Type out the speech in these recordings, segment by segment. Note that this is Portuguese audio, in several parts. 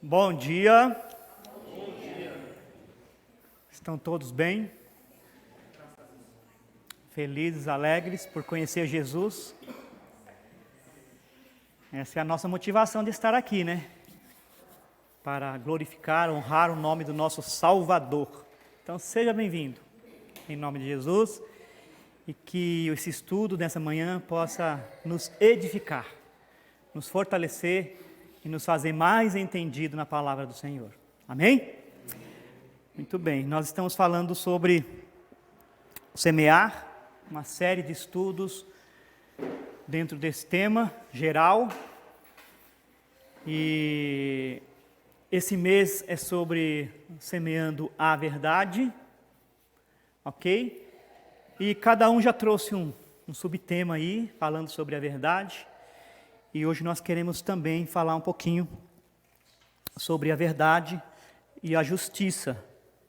Bom dia. Estão todos bem? Felizes, alegres por conhecer Jesus? Essa é a nossa motivação de estar aqui, né? Para glorificar, honrar o nome do nosso Salvador. Então seja bem-vindo, em nome de Jesus, e que esse estudo nessa manhã possa nos edificar, nos fortalecer e nos fazer mais entendido na palavra do Senhor. Amém? Muito bem, nós estamos falando sobre semear, uma série de estudos dentro desse tema geral. E esse mês é sobre semeando a verdade, ok? E cada um já trouxe um subtema aí, falando sobre a verdade. E hoje nós queremos também falar um pouquinho sobre a verdade e a justiça.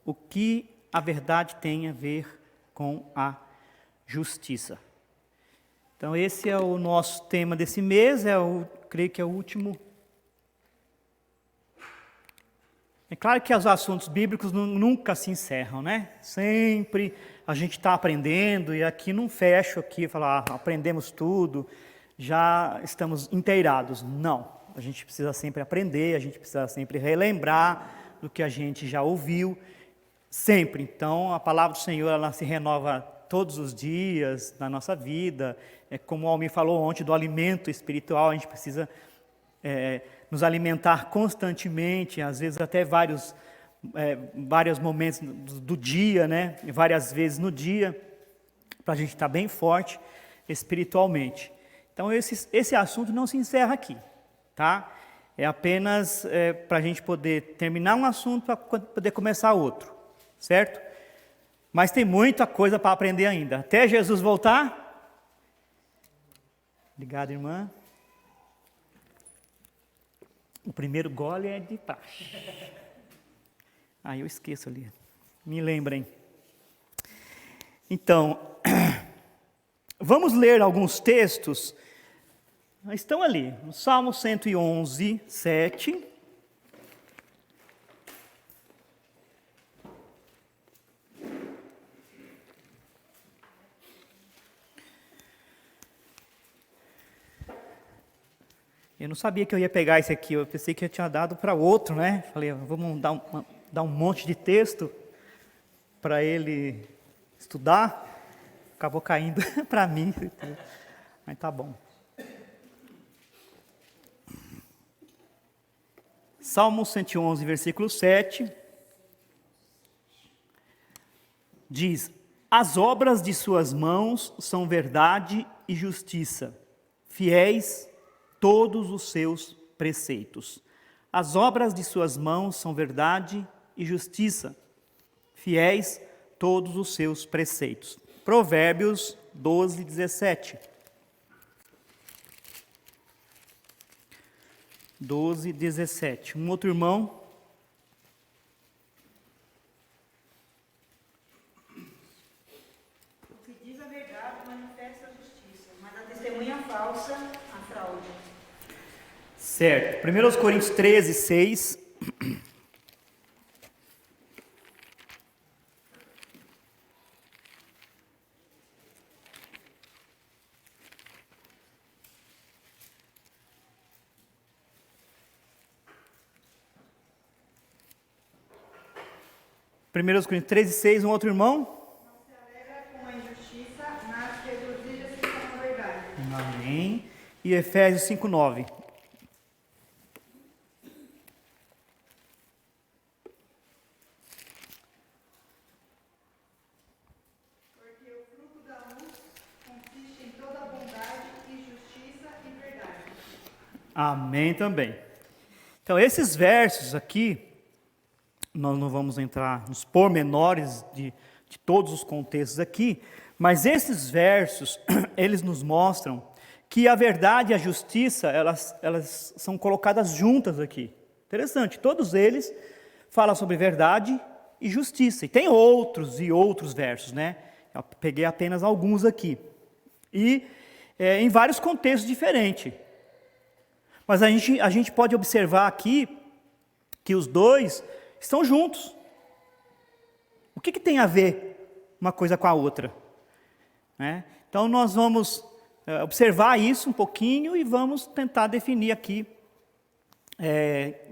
O que a verdade tem a ver com a justiça. Então esse é o nosso tema desse mês, creio que é o último. É claro que os assuntos bíblicos nunca se encerram, né? Sempre a gente está aprendendo e aqui não fecho aqui, falar aprendemos tudo. Já estamos inteirados. Não, a gente precisa sempre aprender, a gente precisa sempre relembrar do que a gente já ouviu, sempre. Então, a palavra do Senhor, ela se renova todos os dias na nossa vida. É como o Almir falou ontem, do alimento espiritual, a gente precisa nos alimentar constantemente, às vezes até vários momentos do dia, né? Várias vezes no dia, para a gente estar bem forte espiritualmente. Então, esse assunto não se encerra aqui, tá? É apenas para a gente poder terminar um assunto para poder começar outro, certo? Mas tem muita coisa para aprender ainda. Até Jesus voltar. Obrigado, irmã. O primeiro gole é de praxe. Eu esqueço ali. Me lembrem. Então, vamos ler alguns textos. Estão ali, no Salmo 111, 7. Eu não sabia que eu ia pegar esse aqui, eu pensei que eu tinha dado para outro, né? Falei, vamos dar um monte de texto para ele estudar. Acabou caindo para mim, mas tá bom. Salmo 111, versículo 7, diz: as obras de suas mãos são verdade e justiça, fiéis todos os seus preceitos. As obras de suas mãos são verdade e justiça, fiéis todos os seus preceitos. Provérbios 12, 17. 12, 17. Um outro irmão. O que diz a verdade manifesta a justiça, mas a testemunha falsa, a fraude. Certo. 1 Coríntios 13, 6. Primeiros Coríntios 13, 6, um outro irmão. Não se alegra com a injustiça, mas regozija-se com a verdade. Amém. E Efésios 5, 9. Porque o fruto da luz consiste em toda bondade e justiça e verdade. Amém também. Então, esses versos aqui, nós não vamos entrar nos pormenores de todos os contextos aqui, mas esses versos, eles nos mostram que a verdade e a justiça, elas são colocadas juntas aqui. Interessante, todos eles falam sobre verdade e justiça. E tem outros e outros versos, né? Eu peguei apenas alguns aqui. E em vários contextos diferentes. Mas a gente pode observar aqui que os dois estão juntos. O que tem a ver uma coisa com a outra? Né? Então nós vamos observar isso um pouquinho e vamos tentar definir aqui,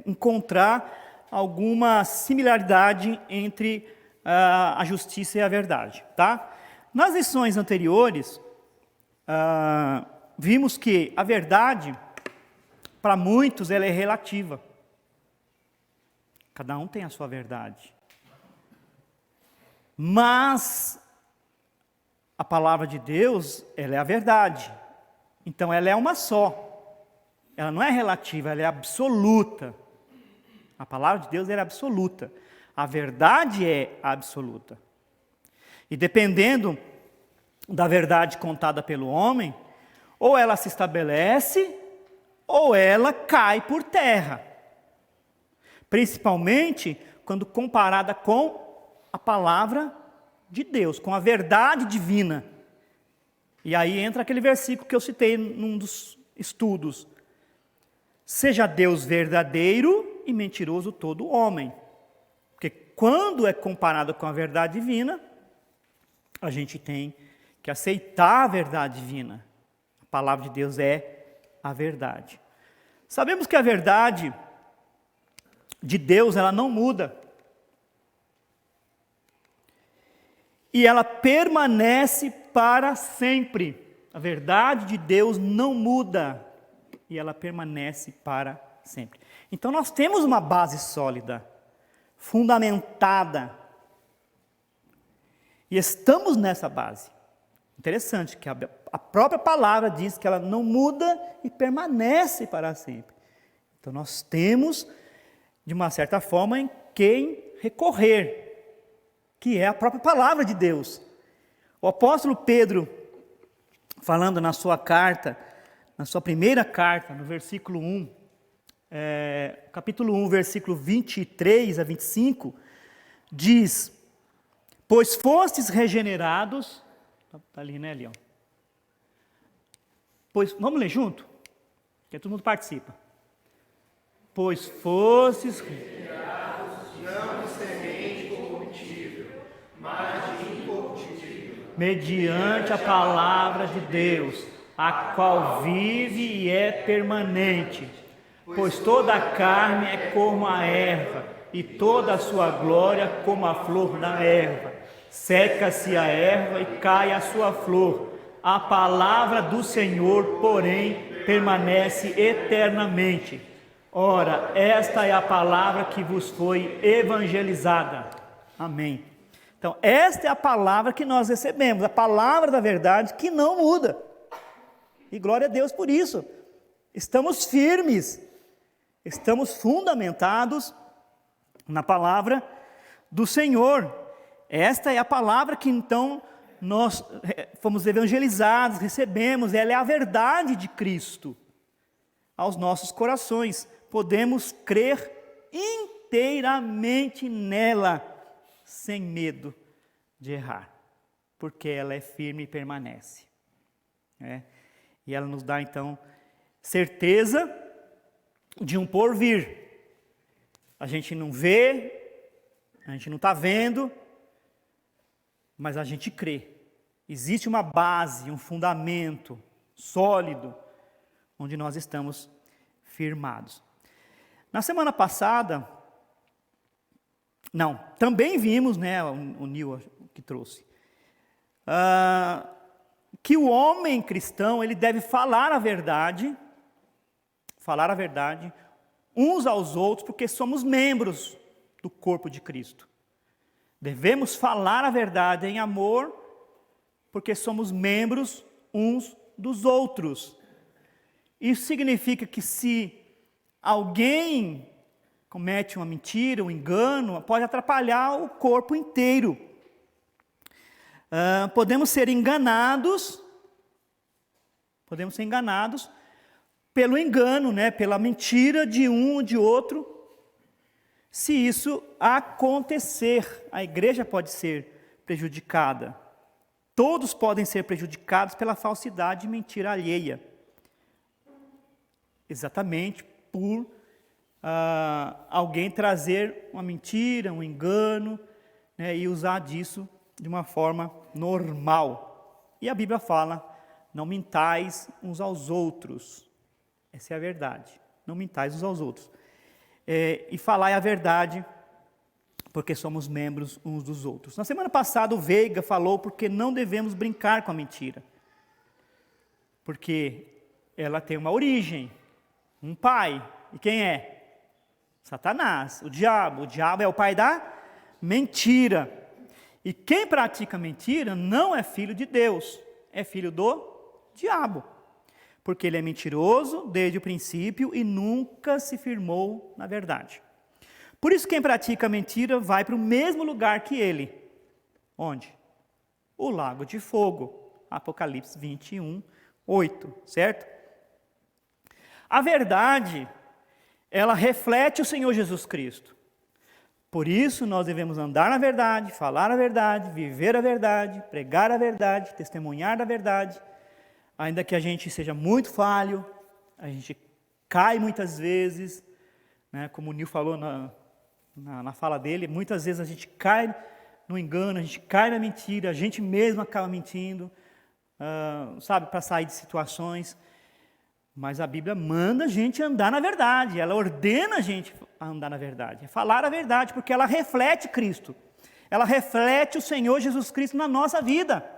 encontrar alguma similaridade entre a justiça e a verdade. Tá? Nas lições anteriores, vimos que a verdade, para muitos, ela é relativa. Cada um tem a sua verdade. Mas a palavra de Deus, ela é a verdade. Então ela é uma só. Ela não é relativa, ela é absoluta. A palavra de Deus é absoluta. A verdade é absoluta. E dependendo da verdade contada pelo homem, ou ela se estabelece, ou ela cai por terra. Principalmente quando comparada com a palavra de Deus, com a verdade divina. E aí entra aquele versículo que eu citei num dos estudos. Seja Deus verdadeiro e mentiroso todo homem. Porque quando é comparado com a verdade divina, a gente tem que aceitar a verdade divina. A palavra de Deus é a verdade. Sabemos que a verdade de Deus, ela não muda. E ela permanece para sempre. A verdade de Deus não muda. E ela permanece para sempre. Então nós temos uma base sólida, fundamentada. E estamos nessa base. Interessante que a própria palavra diz que ela não muda e permanece para sempre. Então nós temos, de uma certa forma, em quem recorrer, que é a própria palavra de Deus. O apóstolo Pedro, falando na sua carta, na sua primeira carta, no versículo 1, capítulo 1, versículo 23 a 25, diz: pois fostes regenerados, está ali, né, Leão? Pois, vamos ler junto? Que todo mundo participa. Pois fostes regenerados, não de semente corruptível, mas de incorruptível, mediante a palavra de Deus, a qual vive e é permanente. Pois toda a carne é como a erva, e toda a sua glória como a flor da erva. Seca-se a erva e cai a sua flor. A palavra do Senhor, porém, permanece eternamente. Ora, esta é a palavra que vos foi evangelizada. Amém. Então, esta é a palavra que nós recebemos, a palavra da verdade que não muda. E glória a Deus por isso. Estamos firmes, estamos fundamentados na palavra do Senhor. Esta é a palavra que então nós fomos evangelizados, recebemos, ela é a verdade de Cristo aos nossos corações. Podemos crer inteiramente nela, sem medo de errar, porque ela é firme e permanece. E ela nos dá então certeza de um porvir. A gente não vê, a gente não está vendo, mas a gente crê. Existe uma base, um fundamento sólido, onde nós estamos firmados. Na semana passada, também vimos, né, o Nil que trouxe, que o homem cristão, ele deve falar a verdade uns aos outros, porque somos membros do corpo de Cristo. Devemos falar a verdade em amor, porque somos membros uns dos outros. Isso significa que se alguém comete uma mentira, um engano, pode atrapalhar o corpo inteiro. Podemos ser enganados pelo engano, né, pela mentira de um ou de outro. Se isso acontecer, a igreja pode ser prejudicada. Todos podem ser prejudicados pela falsidade e mentira alheia. Exatamente por alguém trazer uma mentira, um engano, né, e usar disso de uma forma normal. E a Bíblia fala, não mintais uns aos outros. Essa é a verdade. Não mintais uns aos outros. E falar a verdade, porque somos membros uns dos outros. Na semana passada o Veiga falou porque não devemos brincar com a mentira. Porque ela tem uma origem, um pai. E quem é? Satanás, o diabo. O diabo é o pai da mentira. E quem pratica mentira não é filho de Deus, é filho do diabo. Porque ele é mentiroso desde o princípio e nunca se firmou na verdade. Por isso quem pratica mentira vai para o mesmo lugar que ele. Onde? O lago de fogo. Apocalipse 21, 8, certo? A verdade, ela reflete o Senhor Jesus Cristo. Por isso nós devemos andar na verdade, falar a verdade, viver a verdade, pregar a verdade, testemunhar da verdade. Ainda que a gente seja muito falho, a gente cai muitas vezes, né? Como o Nil falou na fala dele, muitas vezes a gente cai no engano, a gente cai na mentira, a gente mesmo acaba mentindo, para sair de situações. Mas a Bíblia manda a gente andar na verdade, ela ordena a gente a andar na verdade, falar a verdade, porque ela reflete Cristo, ela reflete o Senhor Jesus Cristo na nossa vida.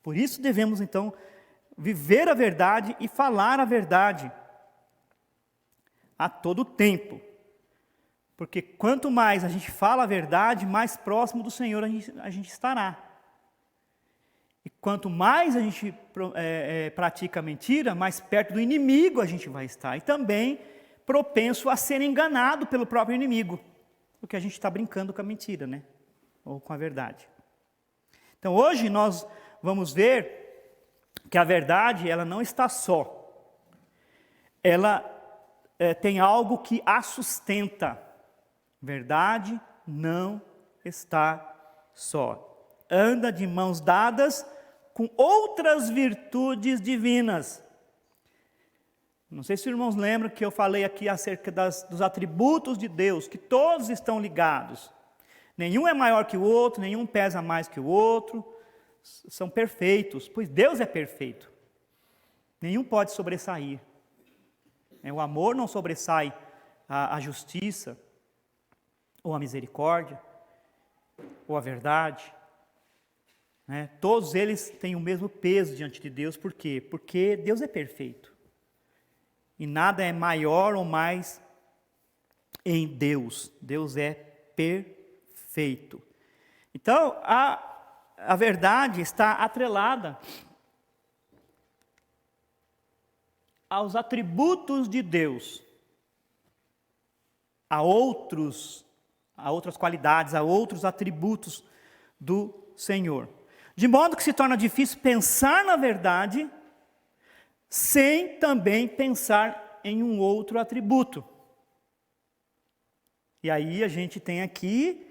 Por isso devemos, então, viver a verdade e falar a verdade a todo tempo. Porque quanto mais a gente fala a verdade, mais próximo do Senhor a gente estará. E quanto mais a gente pratica a mentira, mais perto do inimigo a gente vai estar. E também propenso a ser enganado pelo próprio inimigo. Porque a gente está brincando com a mentira, né? Ou com a verdade. Então hoje nós vamos ver que a verdade, ela não está só. Ela tem algo que a sustenta. Verdade não está só. Anda de mãos dadas com outras virtudes divinas. Não sei se os irmãos lembram que eu falei aqui acerca dos atributos de Deus, que todos estão ligados. Nenhum é maior que o outro, nenhum pesa mais que o outro. São perfeitos, pois Deus é perfeito. Nenhum pode sobressair. O amor não sobressai a justiça, ou a misericórdia, ou a verdade. Todos eles têm o mesmo peso diante de Deus. Por quê? Porque Deus é perfeito. E nada é maior ou mais em Deus. Deus é perfeito. Então, a verdade está atrelada aos atributos de Deus, a outras qualidades, a outros atributos do Senhor. De modo que se torna difícil pensar na verdade sem também pensar em um outro atributo. E aí a gente tem aqui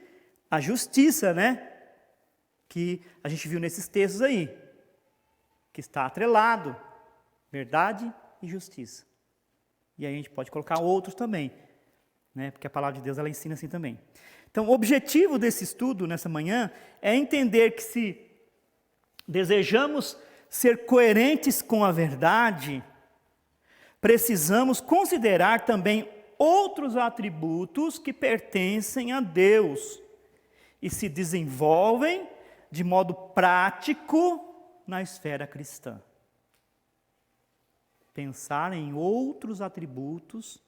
a justiça, né? Que a gente viu nesses textos aí, que está atrelado, verdade e justiça. E aí a gente pode colocar outros também, né? Porque a palavra de Deus ela ensina assim também. Então, o objetivo desse estudo nessa manhã é entender que se desejamos ser coerentes com a verdade, precisamos considerar também outros atributos que pertencem a Deus e se desenvolvem de modo prático na esfera cristã. Pensar em outros atributos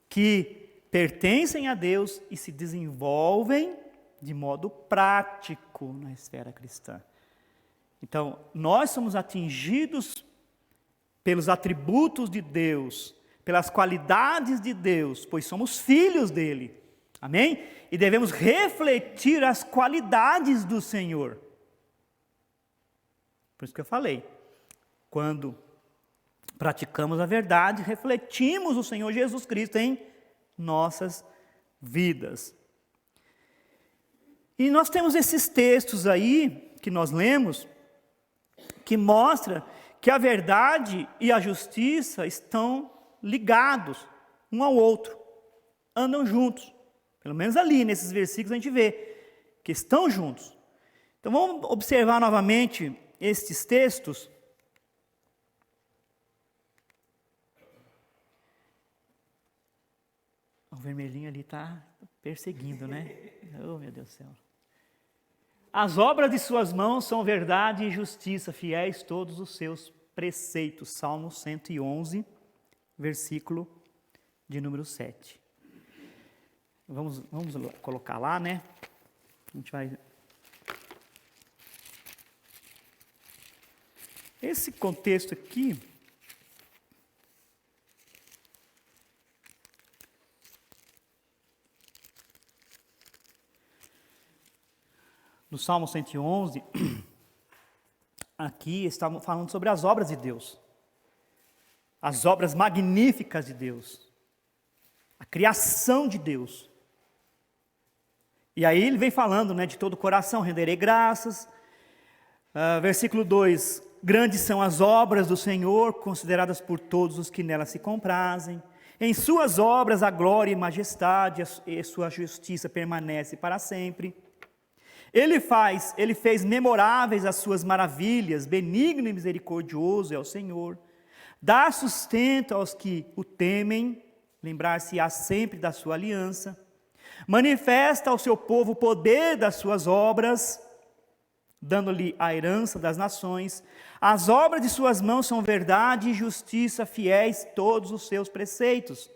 que pertencem a Deus e se desenvolvem de modo prático na esfera cristã. Então, nós somos atingidos pelos atributos de Deus, pelas qualidades de Deus, pois somos filhos dele. Amém? E devemos refletir as qualidades do Senhor. Por isso que eu falei, quando praticamos a verdade, refletimos o Senhor Jesus Cristo em nossas vidas. E nós temos esses textos aí, que nós lemos, que mostra que a verdade e a justiça estão ligados, um ao outro, andam juntos. Pelo menos ali, nesses versículos, a gente vê que estão juntos. Então vamos observar novamente estes textos. O vermelhinho ali está perseguindo, né? Oh, meu Deus do céu. As obras de suas mãos são verdade e justiça, fiéis todos os seus preceitos. Salmo 111, versículo de número 7. Vamos colocar lá, né? A gente vai... Esse contexto aqui... No Salmo 111, aqui estamos falando sobre as obras de Deus. As obras magníficas de Deus. A criação de Deus. E aí ele vem falando, né, de todo o coração, renderei graças. Versículo 2, grandes são as obras do Senhor, consideradas por todos os que nelas se comprazem. Em suas obras a glória e majestade, e sua justiça permanece para sempre. Ele fez memoráveis as suas maravilhas, benigno e misericordioso é o Senhor. Dá sustento aos que o temem, lembrar-se-á sempre da sua aliança. Manifesta ao seu povo o poder das suas obras, dando-lhe a herança das nações. As obras de suas mãos são verdade e justiça, fiéis todos os seus preceitos.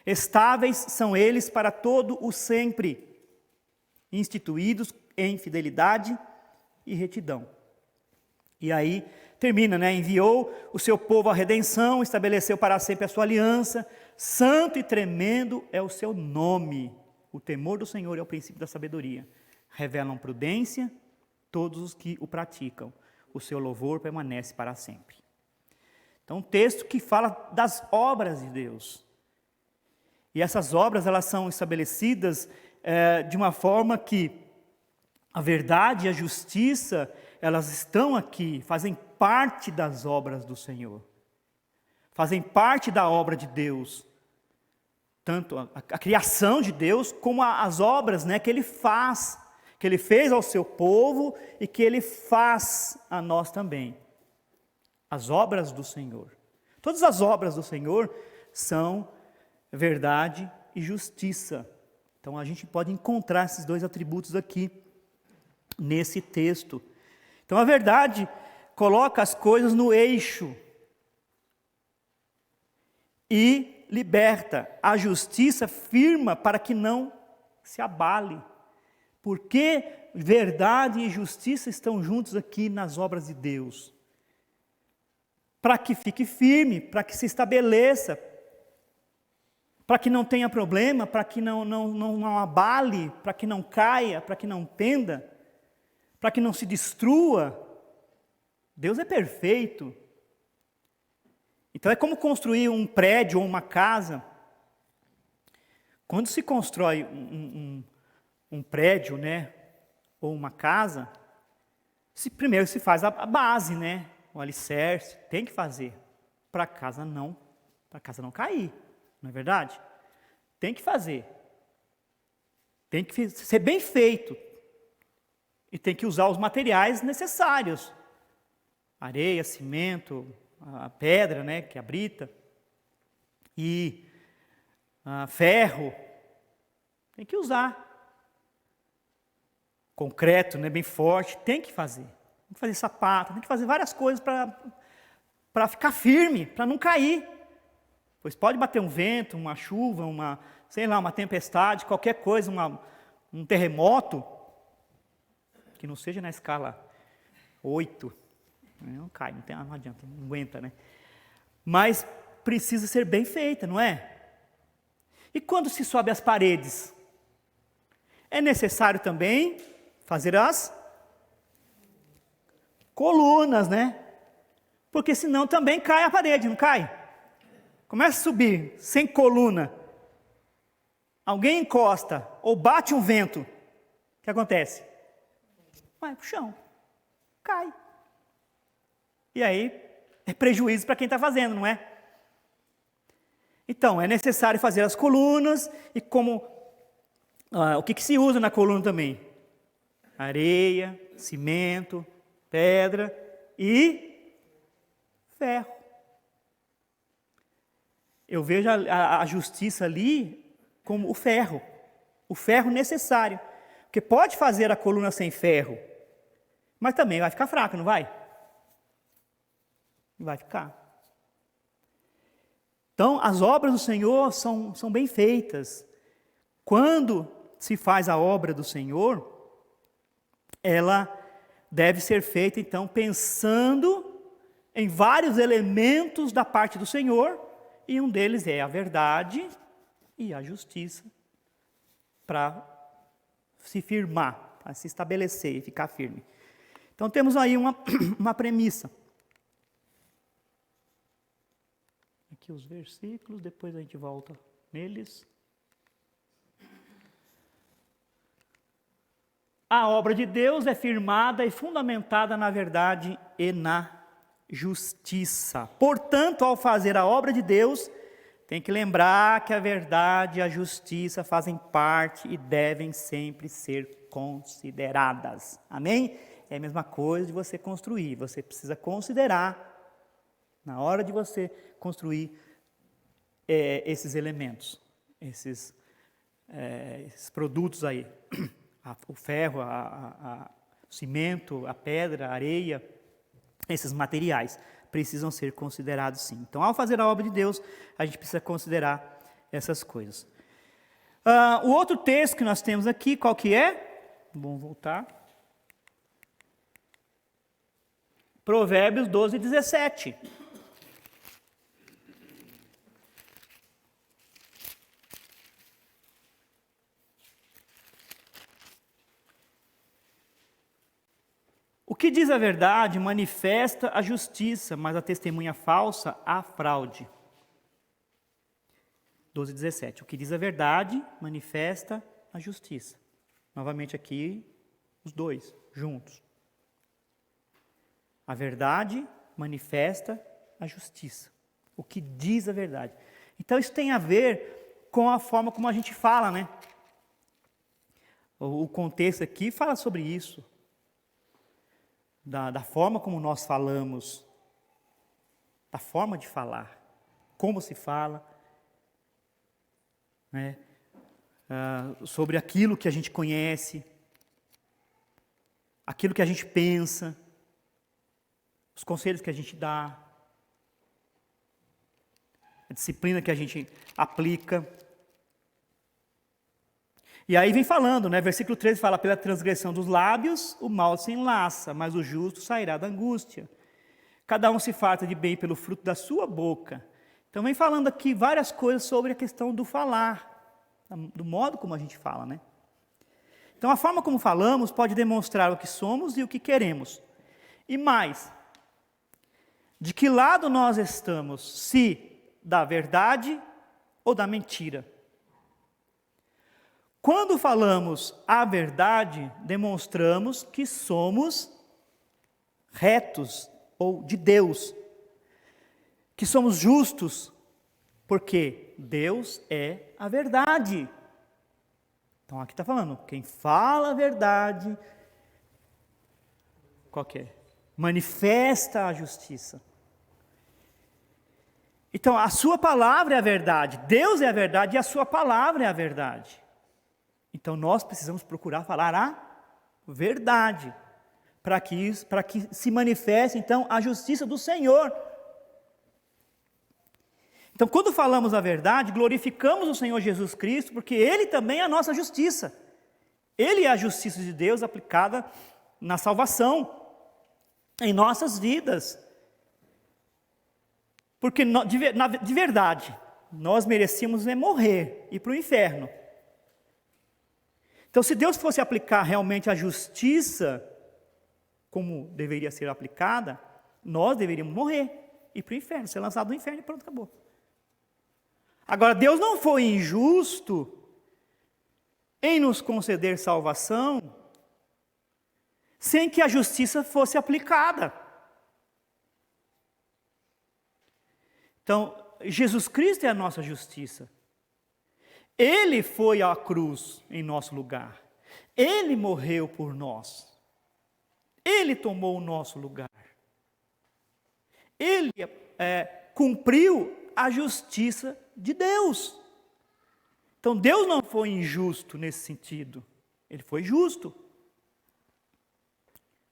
Estáveis são eles para todo o sempre, instituídos em fidelidade e retidão. E aí termina, né? Enviou o seu povo à redenção, estabeleceu para sempre a sua aliança. Santo e tremendo é o seu nome. O temor do Senhor é o princípio da sabedoria. Revelam prudência todos os que o praticam. O seu louvor permanece para sempre. Então, um texto que fala das obras de Deus. E essas obras, elas são estabelecidas de uma forma que a verdade e a justiça, elas estão aqui, fazem parte das obras do Senhor. Fazem parte da obra de Deus. Tanto a criação de Deus, como as obras, né, que Ele faz, que Ele fez ao seu povo e que Ele faz a nós também. As obras do Senhor. Todas as obras do Senhor são verdade e justiça. Então a gente pode encontrar esses dois atributos aqui, nesse texto. Então a verdade coloca as coisas no eixo e liberta. A justiça firma para que não se abale. Porque verdade e justiça estão juntos aqui nas obras de Deus. Para que fique firme, para que se estabeleça, para que não tenha problema, para que não abale, para que não caia, para que não penda, para que não se destrua. Deus é perfeito. Então é como construir um prédio ou uma casa. Quando se constrói um prédio, né, ou uma casa, primeiro se faz a base, né, o alicerce, tem que fazer, para a casa não cair, não é verdade? Tem que fazer. Tem que ser bem feito. E tem que usar os materiais necessários. Areia, cimento, a pedra, né, que é a brita. E ferro. Tem que usar. Concreto, né, bem forte. Tem que fazer. Tem que fazer sapato, tem que fazer várias coisas para ficar firme, para não cair. Pois pode bater um vento, uma chuva, uma tempestade, qualquer coisa, um terremoto, que não seja na escala 8, não cai, não adianta, não aguenta, né? Mas precisa ser bem feita, não é? E quando se sobe as paredes? É necessário também fazer as colunas, né? Porque senão também cai a parede, não cai? Começa a subir sem coluna, alguém encosta ou bate um vento, o que acontece? Vai para o chão, cai. E aí é prejuízo para quem está fazendo, não é? Então, é necessário fazer as colunas, e o que se usa na coluna também? Areia, cimento, pedra e ferro. Eu vejo a justiça ali como o ferro necessário. Porque pode fazer a coluna sem ferro, mas também vai ficar fraca, não vai? Não vai ficar. Então, as obras do Senhor são bem feitas. Quando se faz a obra do Senhor, ela deve ser feita, então, pensando em vários elementos da parte do Senhor, e um deles é a verdade e a justiça, para se firmar, para se estabelecer e ficar firme. Então, temos aí uma premissa. Aqui os versículos, depois a gente volta neles. A obra de Deus é firmada e fundamentada na verdade e na justiça. Portanto, ao fazer a obra de Deus, tem que lembrar que a verdade e a justiça fazem parte e devem sempre ser consideradas. Amém? É a mesma coisa de você construir. Você precisa considerar, na hora de você construir esses elementos, esses produtos aí. O ferro, o cimento, a pedra, a areia, esses materiais precisam ser considerados sim. Então, ao fazer a obra de Deus, a gente precisa considerar essas coisas. O outro texto que nós temos aqui, qual que é? Vamos voltar. Provérbios 12, 17. O que diz a verdade manifesta a justiça, mas a testemunha falsa a fraude. 12, 17. O que diz a verdade manifesta a justiça. Novamente aqui, os dois, juntos. A verdade manifesta a justiça. O que diz a verdade. Então isso tem a ver com a forma como a gente fala, né? O contexto aqui fala sobre isso. Da forma como nós falamos, da forma de falar, como se fala, né? Sobre aquilo que a gente conhece, aquilo que a gente pensa, os conselhos que a gente dá, a disciplina que a gente aplica. E aí vem falando, né? Versículo 13 fala, pela transgressão dos lábios, o mal se enlaça, mas o justo sairá da angústia. Cada um se farta de bem pelo fruto da sua boca. Então vem falando aqui várias coisas sobre a questão do falar, do modo como a gente fala, né? Então a forma como falamos pode demonstrar o que somos e o que queremos. E mais, de que lado nós estamos, se da verdade ou da mentira? Quando falamos a verdade, demonstramos que somos retos ou de Deus, que somos justos, porque Deus é a verdade. Então aqui está falando, quem fala a verdade, qual que é? Manifesta a justiça. Então a sua palavra é a verdade, Deus é a verdade e a sua palavra é a verdade. Então, nós precisamos procurar falar a verdade, para que se manifeste, então, a justiça do Senhor. Então, quando falamos a verdade, glorificamos o Senhor Jesus Cristo, porque Ele também é a nossa justiça. Ele é a justiça de Deus aplicada na salvação, em nossas vidas. Porque, de verdade, nós merecíamos morrer, ir para o inferno. Então, se Deus fosse aplicar realmente a justiça, como deveria ser aplicada, nós deveríamos morrer, ir para o inferno, ser lançado no inferno e pronto, acabou. Agora, Deus não foi injusto em nos conceder salvação, sem que a justiça fosse aplicada. Então, Jesus Cristo é a nossa justiça. Ele foi à cruz em nosso lugar. Ele morreu por nós. Ele tomou o nosso lugar. Ele cumpriu a justiça de Deus. Então Deus não foi injusto nesse sentido. Ele foi justo.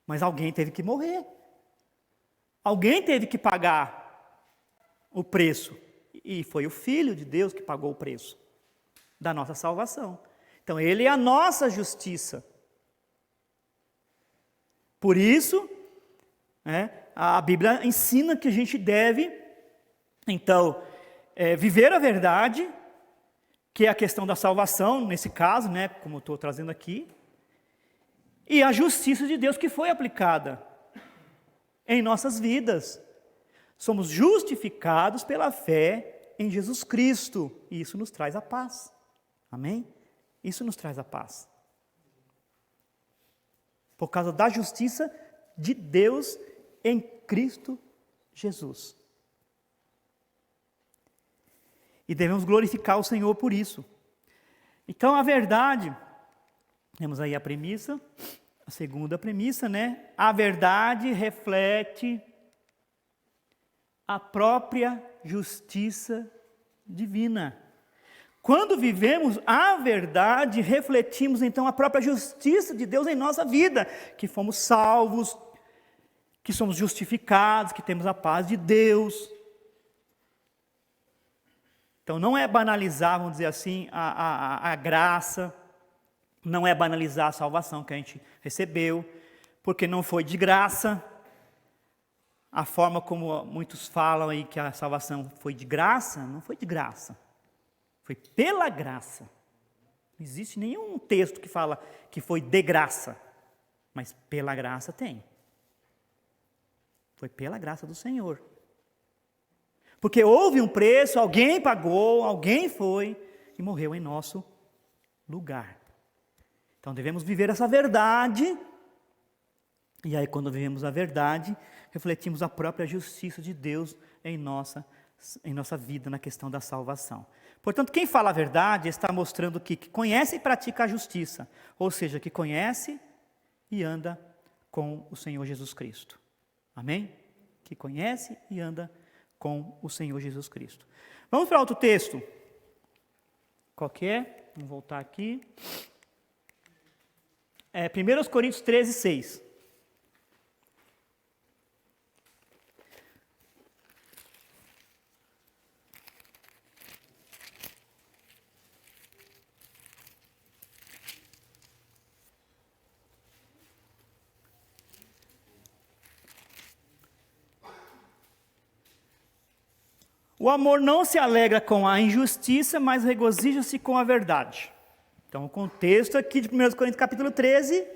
Mas alguém teve que morrer. Alguém teve que pagar o preço. E foi o Filho de Deus que pagou o preço da nossa salvação. Então Ele é a nossa justiça. Por isso, a Bíblia ensina que a gente deve, então, viver a verdade, que é a questão da salvação, nesse caso, como eu estou trazendo aqui, e a justiça de Deus que foi aplicada em nossas vidas. Somos justificados pela fé em Jesus Cristo, e isso nos traz a paz. Amém? Isso nos traz a paz. Por causa da justiça de Deus em Cristo Jesus. E devemos glorificar o Senhor por isso. Então, a verdade, temos aí a premissa, a segunda premissa, A verdade reflete a própria justiça divina. Quando vivemos a verdade, refletimos então a própria justiça de Deus em nossa vida, que fomos salvos, que somos justificados, que temos a paz de Deus. Então não é banalizar, vamos dizer assim, a graça, não é banalizar a salvação que a gente recebeu, porque não foi de graça. A forma como muitos falam aí que a salvação foi de graça, não foi de graça. Foi pela graça. Não existe nenhum texto que fala que foi de graça, mas pela graça tem. Foi pela graça do Senhor. Porque houve um preço, alguém pagou, alguém foi e morreu em nosso lugar. Então devemos viver essa verdade. E aí quando vivemos a verdade, refletimos a própria justiça de Deus em nossa vida, na questão da salvação. Portanto, quem fala a verdade está mostrando que conhece e pratica a justiça, ou seja, que conhece e anda com o Senhor Jesus Cristo. Amém? Que conhece e anda com o Senhor Jesus Cristo. Vamos para outro texto. Qual que é? Vamos voltar aqui. 1 Coríntios 13, 6. O amor não se alegra com a injustiça, mas regozija-se com a verdade. Então, o contexto aqui de 1 Coríntios capítulo 13,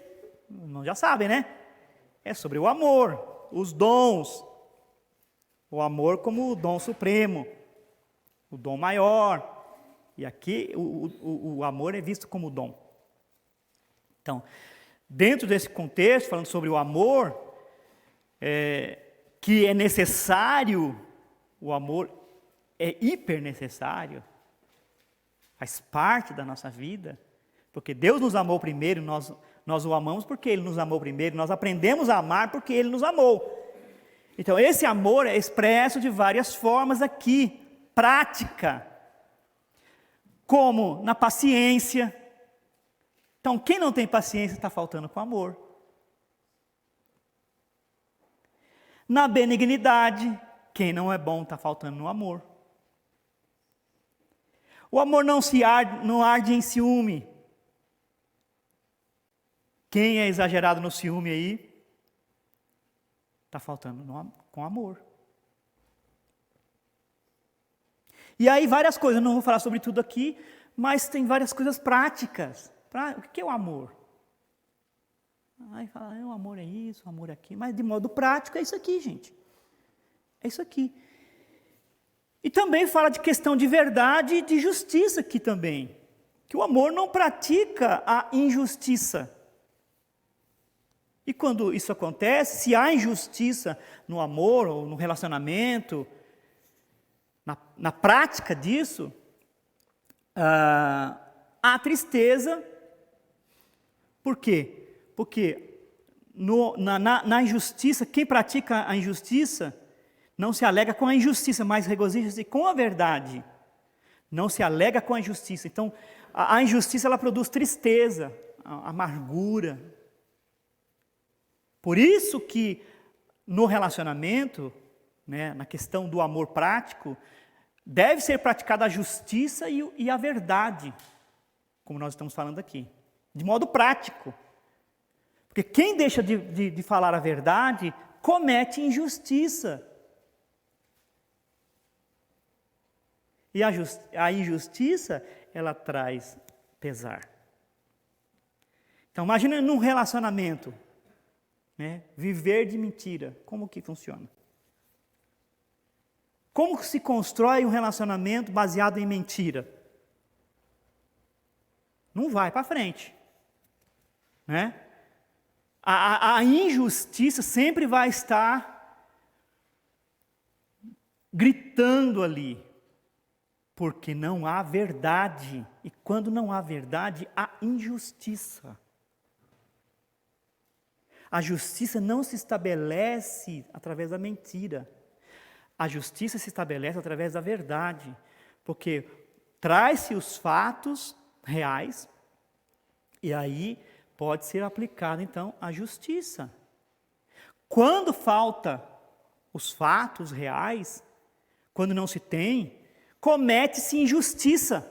não já sabem, É sobre o amor, os dons. O amor como o dom supremo, o dom maior. E aqui o amor é visto como dom. Então, dentro desse contexto, falando sobre o amor, que é necessário, o amor é hiper necessário, faz parte da nossa vida, porque Deus nos amou primeiro, nós o amamos porque Ele nos amou primeiro, nós aprendemos a amar porque Ele nos amou. Então esse amor é expresso de várias formas aqui, prática, como na paciência. Então quem não tem paciência está faltando com amor. Na benignidade, quem não é bom está faltando no amor. O amor não arde em ciúme. Quem é exagerado no ciúme aí, está faltando com amor. E aí várias coisas, eu não vou falar sobre tudo aqui, mas tem várias coisas práticas. O que é o amor? Aí fala, o amor é isso, o amor é aquilo, mas de modo prático é isso aqui, gente. É isso aqui. E também fala de questão de verdade e de justiça aqui também. Que o amor não pratica a injustiça. E quando isso acontece, se há injustiça no amor ou no relacionamento, na prática disso, há tristeza. Por quê? Porque na injustiça, quem pratica a injustiça não se alega com a injustiça, mas regozija-se com a verdade. Não se alega com a injustiça. Então, a injustiça ela produz tristeza, amargura. Por isso que no relacionamento, né, na questão do amor prático, deve ser praticada a justiça e a verdade, como nós estamos falando aqui, de modo prático. Porque quem deixa de falar a verdade comete injustiça. E a injustiça, ela traz pesar. Então, imagina num relacionamento, né, viver de mentira. Como que funciona? Como se constrói um relacionamento baseado em mentira? Não vai para frente. Né? A injustiça sempre vai estar gritando ali, porque não há verdade. E quando não há verdade, há injustiça. A justiça não se estabelece através da mentira. A justiça se estabelece através da verdade, porque traz-se os fatos reais e aí pode ser aplicada então a justiça. Quando falta os fatos reais, quando não se tem, comete-se injustiça.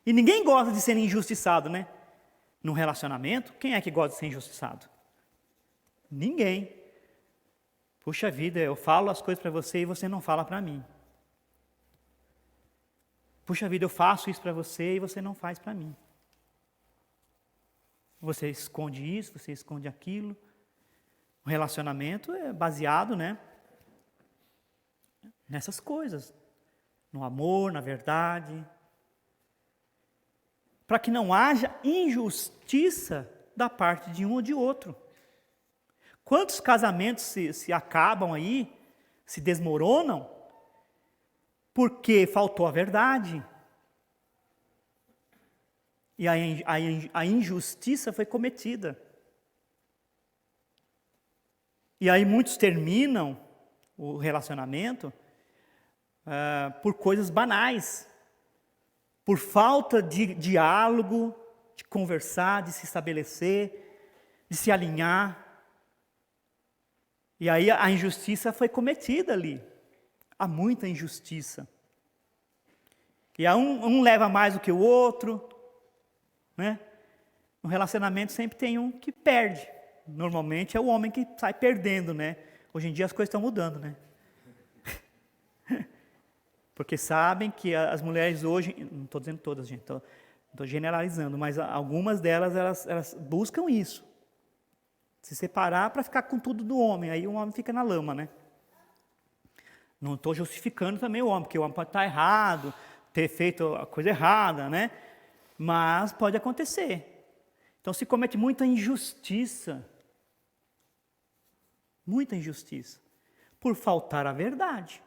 E ninguém gosta de ser injustiçado, né? Num relacionamento, quem é que gosta de ser injustiçado? Ninguém. Puxa vida, eu falo as coisas para você e você não fala para mim. Puxa vida, eu faço isso para você e você não faz para mim. Você esconde isso, você esconde aquilo. O relacionamento é baseado, né, nessas coisas. No amor, na verdade. Para que não haja injustiça da parte de um ou de outro. Quantos casamentos se acabam aí, se desmoronam, porque faltou a verdade. E a injustiça foi cometida. E aí muitos terminam o relacionamento por coisas banais. Por falta de diálogo, de conversar, de se estabelecer, de se alinhar. E aí a injustiça foi cometida ali. Há muita injustiça. E um leva mais do que o outro. Né? No relacionamento sempre tem um que perde. Normalmente é o homem que sai perdendo, né? Hoje em dia as coisas estão mudando, né? Porque sabem que as mulheres hoje, não estou dizendo todas, gente, estou generalizando, mas algumas delas, elas buscam isso. Se separar para ficar com tudo do homem, aí o homem fica na lama, né? Não estou justificando também o homem, porque o homem pode estar errado, ter feito a coisa errada, né? Mas pode acontecer. Então se comete muita injustiça. Muita injustiça. Por faltar a verdade.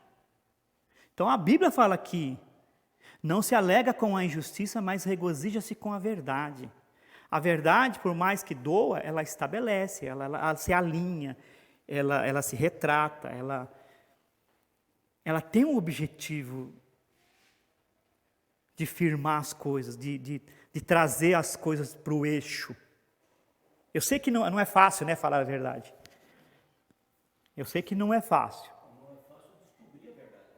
Então a Bíblia fala aqui, não se alega com a injustiça, mas regozija-se com a verdade. A verdade, por mais que doa, ela estabelece, ela se alinha, ela se retrata, ela tem um objetivo de firmar as coisas, de trazer as coisas para o eixo. Eu sei que não é fácil, né, falar a verdade. Eu sei que não é fácil. Não é fácil descobrir a verdade,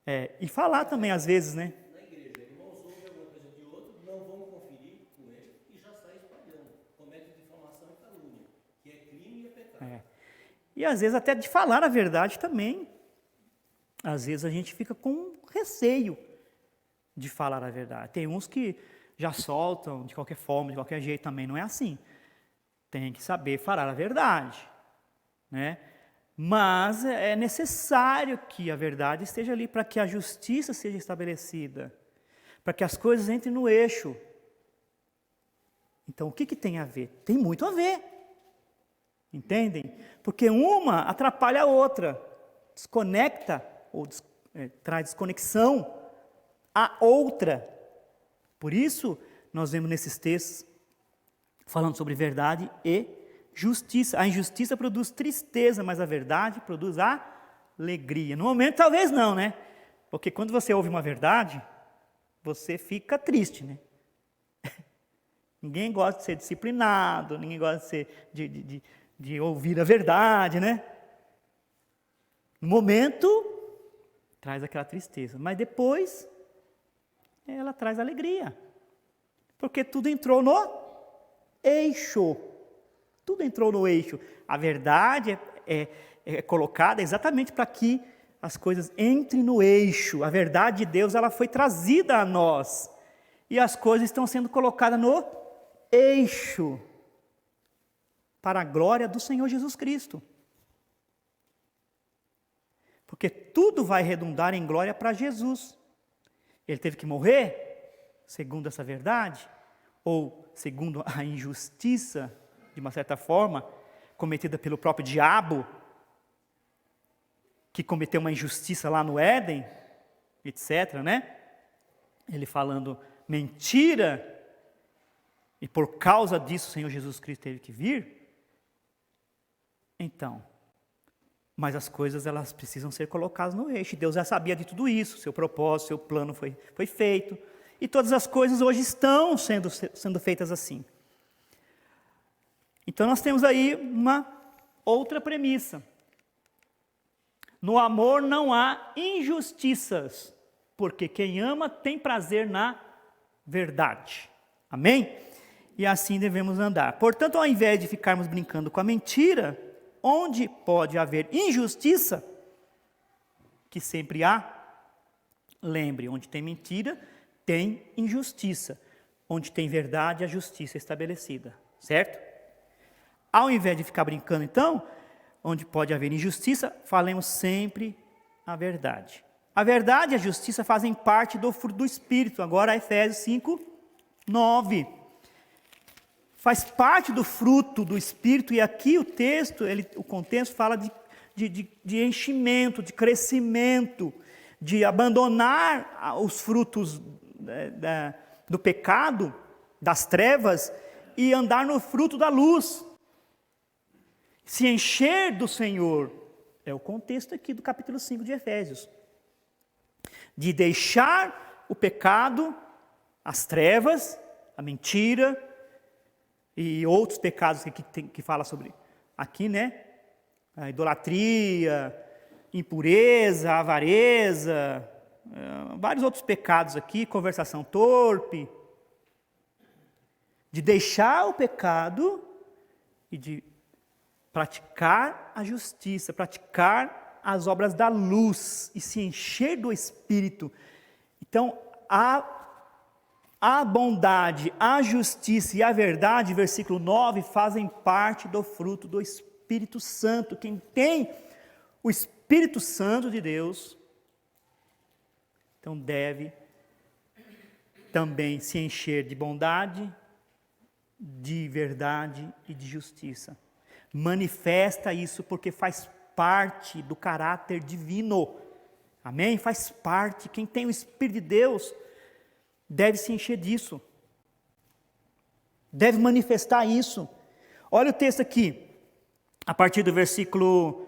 né? E falar também às vezes, né? Na igreja, irmãos ouvem alguma coisa de outro, não vão conferir com ele e já sai espalhando. Comete difamação e calúnia, que é crime e é pecado. E às vezes até de falar a verdade também. Às vezes a gente fica com receio de falar a verdade. Tem uns que já soltam de qualquer forma, de qualquer jeito também. Não é assim. Tem que saber falar a verdade, né? Mas é necessário que a verdade esteja ali para que a justiça seja estabelecida, para que as coisas entrem no eixo. Então, o que tem a ver? Tem muito a ver. Entendem? Porque uma atrapalha a outra, desconecta ou traz desconexão à outra. Por isso, nós vemos nesses textos falando sobre verdade e justiça. A injustiça produz tristeza, mas a verdade produz alegria. No momento, talvez não, né? Porque quando você ouve uma verdade, você fica triste, né? Ninguém gosta de ser disciplinado, ninguém gosta de ouvir a verdade, né? No momento, traz aquela tristeza, mas depois, ela traz alegria. Porque tudo entrou no eixo. Tudo entrou no eixo. A verdade é colocada exatamente para que as coisas entrem no eixo. A verdade de Deus, ela foi trazida a nós. E as coisas estão sendo colocadas no eixo. Para a glória do Senhor Jesus Cristo. Porque tudo vai redundar em glória para Jesus. Ele teve que morrer, segundo essa verdade, ou segundo a injustiça, de uma certa forma, cometida pelo próprio diabo, que cometeu uma injustiça lá no Éden, etc., né? Ele falando mentira, e por causa disso o Senhor Jesus Cristo teve que vir. Então, mas as coisas, elas precisam ser colocadas no eixo. Deus já sabia de tudo isso, seu propósito, seu plano foi feito. E todas as coisas hoje estão sendo feitas assim. Então nós temos aí uma outra premissa. No amor não há injustiças, porque quem ama tem prazer na verdade. Amém? E assim devemos andar. Portanto, ao invés de ficarmos brincando com a mentira, onde pode haver injustiça, que sempre há, lembre, onde tem mentira, tem injustiça. Onde tem verdade, a justiça é estabelecida. Certo? Ao invés de ficar brincando, então, onde pode haver injustiça, falemos sempre a verdade. A verdade e a justiça fazem parte do fruto do Espírito. Agora, Efésios 5, 9. Faz parte do fruto do Espírito, e aqui o texto, o contexto fala de enchimento, de crescimento, de abandonar os frutos do pecado, das trevas, e andar no fruto da luz. Se encher do Senhor, é o contexto aqui do capítulo 5 de Efésios. De deixar o pecado, as trevas, a mentira, e outros pecados que fala sobre aqui, né? A idolatria, impureza, avareza, vários outros pecados aqui, conversação torpe. De deixar o pecado e de praticar a justiça, praticar as obras da luz e se encher do Espírito. Então, a bondade, a justiça e a verdade, versículo 9, fazem parte do fruto do Espírito Santo. Quem tem o Espírito Santo de Deus, então deve também se encher de bondade, de verdade e de justiça. Manifesta isso porque faz parte do caráter divino. Amém? Faz parte. Quem tem o Espírito de Deus deve se encher disso. Deve manifestar isso. Olha o texto aqui, a partir do versículo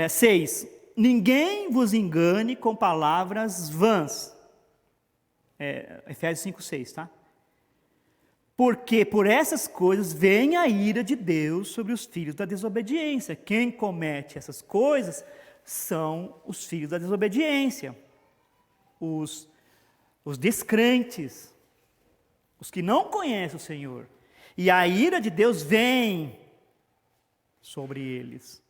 6. Ninguém vos engane com palavras vãs. Efésios 5, 6, tá? Porque por essas coisas vem a ira de Deus sobre os filhos da desobediência. Quem comete essas coisas são os filhos da desobediência. Os descrentes, os que não conhecem o Senhor. E a ira de Deus vem sobre eles.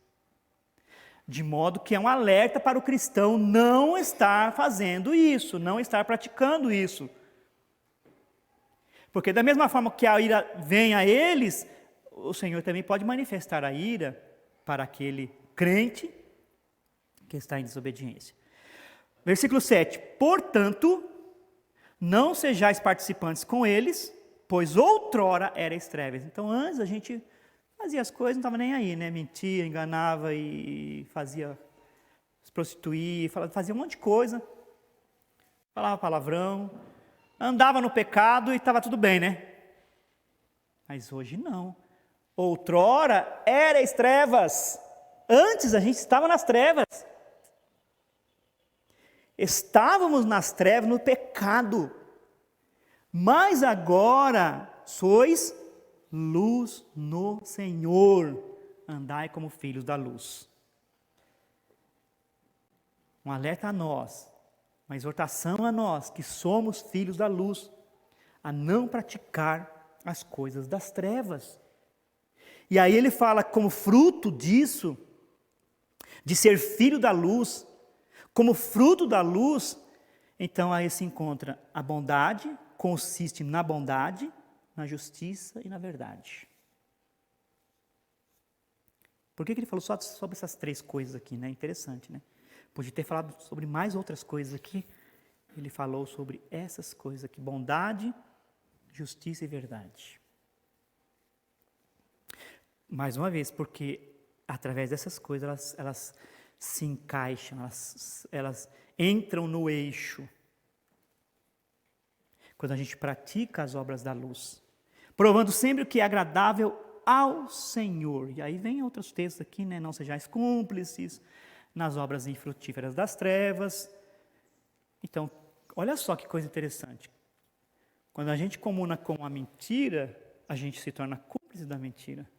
De modo que é um alerta para o cristão não estar fazendo isso, não estar praticando isso. Porque da mesma forma que a ira vem a eles, o Senhor também pode manifestar a ira para aquele crente que está em desobediência. Versículo 7. Portanto, não sejais participantes com eles, pois outrora erais trevas. Então, antes a gente fazia as coisas, não estava nem aí, né? Mentia, enganava e fazia se prostituir, fazia um monte de coisa, falava palavrão, andava no pecado e estava tudo bem, né? Mas hoje não. Outrora erais trevas. Antes a gente estava nas trevas. Estávamos nas trevas, no pecado. Mas agora sois luz no Senhor. Andai como filhos da luz. Um alerta a nós, uma exortação a nós que somos filhos da luz, a não praticar as coisas das trevas. E aí ele fala como fruto disso, de ser filho da luz, como fruto da luz, então aí se encontra a bondade, consiste na bondade, na justiça e na verdade. Por que ele falou só sobre essas três coisas aqui, né? Interessante, né? Podia ter falado sobre mais outras coisas aqui. Ele falou sobre essas coisas aqui, bondade, justiça e verdade. Mais uma vez, porque através dessas coisas elas se encaixam, elas entram no eixo. Quando a gente pratica as obras da luz, provando sempre o que é agradável ao Senhor. E aí vem outros textos aqui, né? Não sejais cúmplices nas obras infrutíferas das trevas. Então, olha só que coisa interessante. Quando a gente comuna com a mentira, a gente se torna cúmplice da mentira.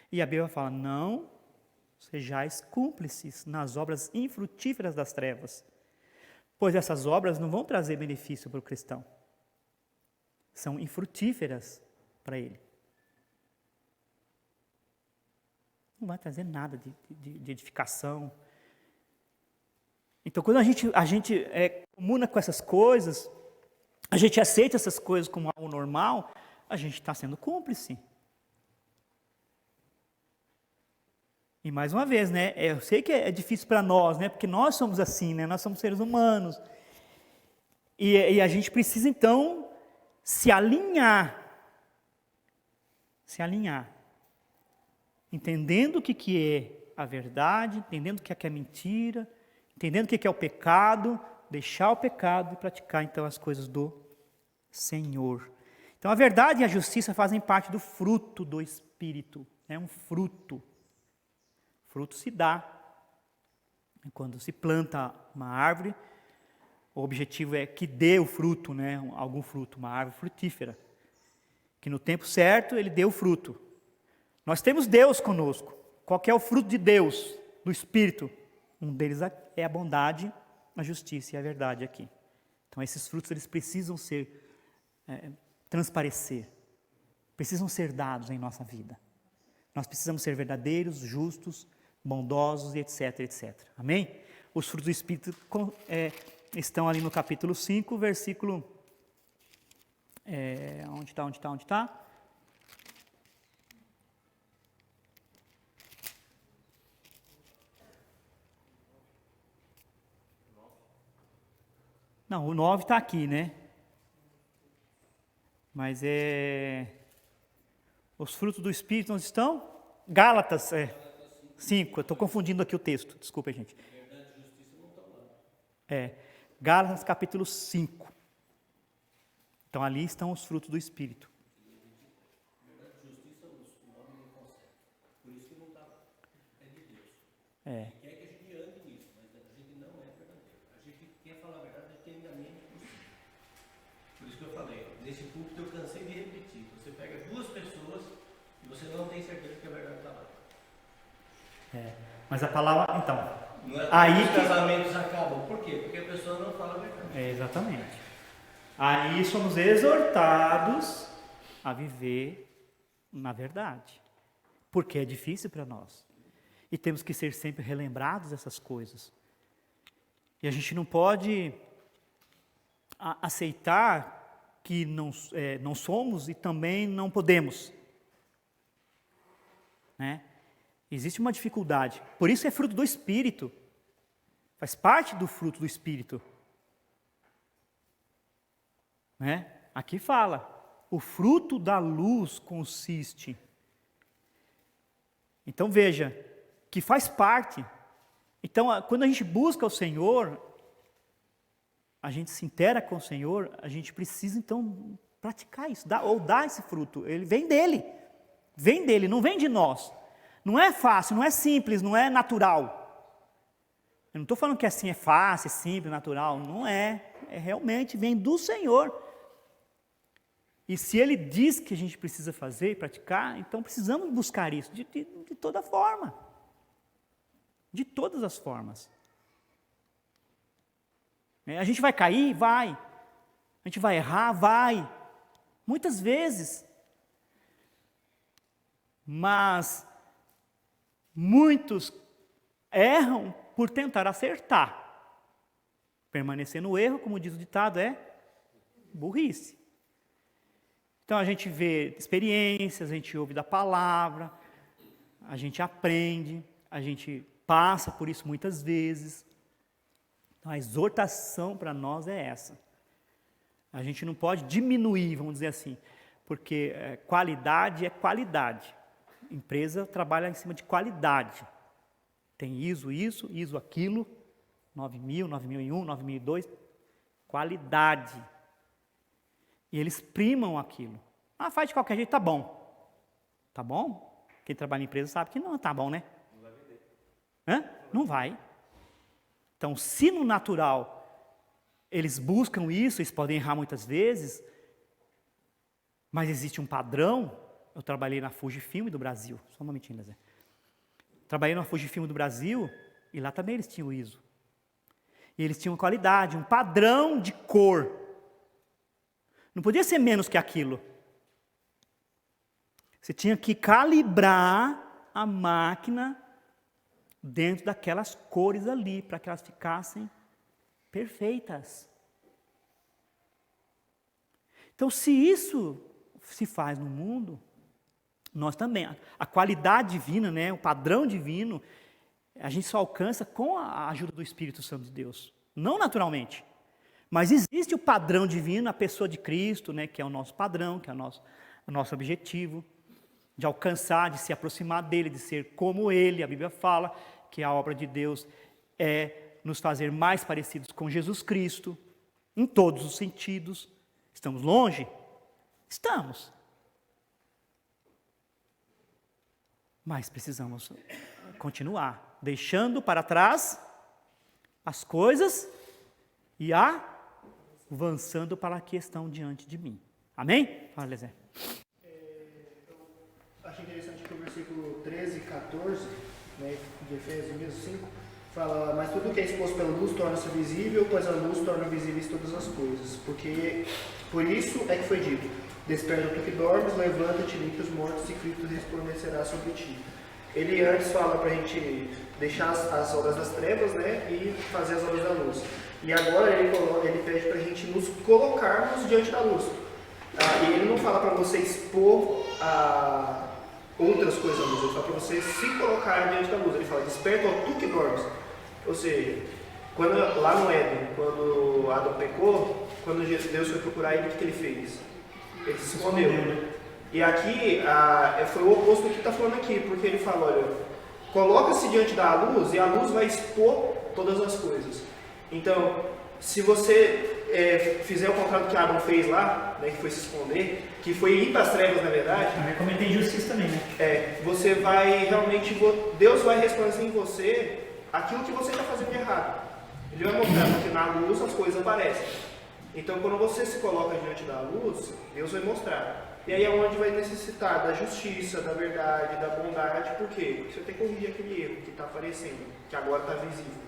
E a Bíblia fala, não sejais cúmplices nas obras infrutíferas das trevas, pois essas obras não vão trazer benefício para o cristão. São infrutíferas para ele. Não vai trazer nada de edificação. Então, quando a gente comuna com essas coisas, a gente aceita essas coisas como algo normal, a gente está sendo cúmplice. E mais uma vez, né? Eu sei que é difícil para nós, né? Porque nós somos assim, né? Nós somos seres humanos. E a gente precisa, então, se alinhar. Se alinhar. Entendendo o que é a verdade, entendendo o que é mentira, entendendo o que é o pecado, deixar o pecado e praticar, então, as coisas do Senhor. Então, a verdade e a justiça fazem parte do fruto do Espírito. É um fruto. Fruto se dá. Quando se planta uma árvore, o objetivo é que dê o fruto, né? Algum fruto, uma árvore frutífera. Que no tempo certo ele dê o fruto. Nós temos Deus conosco. Qual que é o fruto de Deus, do Espírito? Um deles é a bondade, a justiça e a verdade aqui. Então esses frutos eles precisam transparecer. Precisam ser dados em nossa vida. Nós precisamos ser verdadeiros, justos, bondosos e etc, etc. Amém? Os frutos do Espírito estão ali no capítulo 5, versículo... Onde está? Não, o 9 está aqui, né? Mas os frutos do Espírito onde estão? Gálatas, 5, eu estou confundindo aqui o texto, desculpa, gente. Verdade e justiça não estão lá. Gálatas capítulo 5. Então ali estão os frutos do Espírito. Verdade e justiça, o nome não consegue. Por isso que não está lá. É de Deus. Ele quer que a gente ande nisso, mas a gente não é verdadeiro. A gente quer falar a verdade, a gente tem a mente possível. Por isso que eu falei, nesse púlpito eu cansei de repetir. Você pega duas pessoas e você não tem certeza que a verdade está lá. Mas a palavra, então... Não é aí os que... casamentos acabam. Por quê? Porque a pessoa não fala a verdade. Exatamente. Aí somos exortados a viver na verdade. Porque é difícil para nós. E temos que ser sempre relembrados dessas coisas. E a gente não pode aceitar que não somos e também não podemos. Né? Existe uma dificuldade. Por isso é fruto do Espírito. Faz parte do fruto do Espírito. Né? Aqui fala, o fruto da luz consiste. Então veja, que faz parte. Então, quando a gente busca o Senhor, a gente se intera com o Senhor, a gente precisa então praticar isso, dar esse fruto. Ele vem dele, não vem de nós. Não é fácil, não é simples, não é natural. Eu não estou falando que assim é fácil, é simples, natural, não é. Realmente vem do Senhor. E se Ele diz que a gente precisa fazer e praticar, então precisamos buscar isso de toda forma. De todas as formas. A gente vai cair? Vai. A gente vai errar? Vai. Muitas vezes. Mas muitos erram por tentar acertar. Permanecer no erro, como diz o ditado, é burrice. Então a gente vê experiências, a gente ouve da palavra, a gente aprende, a gente passa por isso muitas vezes. Então a exortação para nós é essa. A gente não pode diminuir, vamos dizer assim, porque qualidade é qualidade. Empresa trabalha em cima de qualidade. Tem ISO, aquilo, 9000, 9001, 9002, qualidade. E eles primam aquilo. Faz de qualquer jeito, tá bom. Tá bom? Quem trabalha em empresa sabe que não tá bom, né? Não vai vender. Não vai. Então, se no natural eles buscam isso, eles podem errar muitas vezes, mas existe um padrão. Eu trabalhei na Fujifilm do Brasil. Só um momentinho, Zé. Trabalhei na Fujifilm do Brasil e lá também eles tinham o ISO. E eles tinham qualidade, um padrão de cor. Não podia ser menos que aquilo. Você tinha que calibrar a máquina dentro daquelas cores ali, para que elas ficassem perfeitas. Então, se isso se faz no mundo, nós também. A qualidade divina, né, o padrão divino, a gente só alcança com a ajuda do Espírito Santo de Deus. Não naturalmente. Mas existe o padrão divino, a pessoa de Cristo, né, que é o nosso padrão, que é o nosso objetivo, de alcançar, de se aproximar dele, de ser como ele. A Bíblia fala que a obra de Deus é nos fazer mais parecidos com Jesus Cristo, em todos os sentidos. Estamos longe? Estamos. Mas precisamos continuar, deixando para trás as coisas e avançando para a que estão diante de mim. Amém? Fala, Zé. Achei interessante que o versículo 13 e 14, né, de Efésios mesmo 5, fala: mas tudo que é exposto pela luz torna-se visível, pois a luz torna visíveis todas as coisas. Porque por isso é que foi dito: desperta tu que dormes, levanta-te, limpa os mortos, e Cristo resplandecerá sobre ti. Ele antes fala para a gente deixar as obras das trevas, né, e fazer as obras da luz. E agora ele pede para a gente nos colocarmos diante da luz. E ele não fala para você expor outras coisas à luz, ele fala para você se colocar diante da luz. Ele fala: desperta, ó tu que dormes. Ou seja, lá no Éden, quando Adão pecou, quando Deus foi procurar ele, o que ele fez? Ele se escondeu. E aqui foi o oposto do que está falando aqui, porque ele fala: olha, coloca-se diante da luz e a luz vai expor todas as coisas. Então, se você fizer o contrário do que Adão fez lá, né, que foi se esconder, que foi ir para as trevas, na verdade. Também cometeu injustiça também, né? Você vai realmente, Deus vai resplandecer em você aquilo que você está fazendo de errado. Ele vai mostrar que na luz as coisas aparecem. Então, quando você se coloca diante da luz, Deus vai mostrar. E aí é onde vai necessitar da justiça, da verdade, da bondade. Por quê? Porque você tem que corrigir aquele erro que está aparecendo, que agora está visível.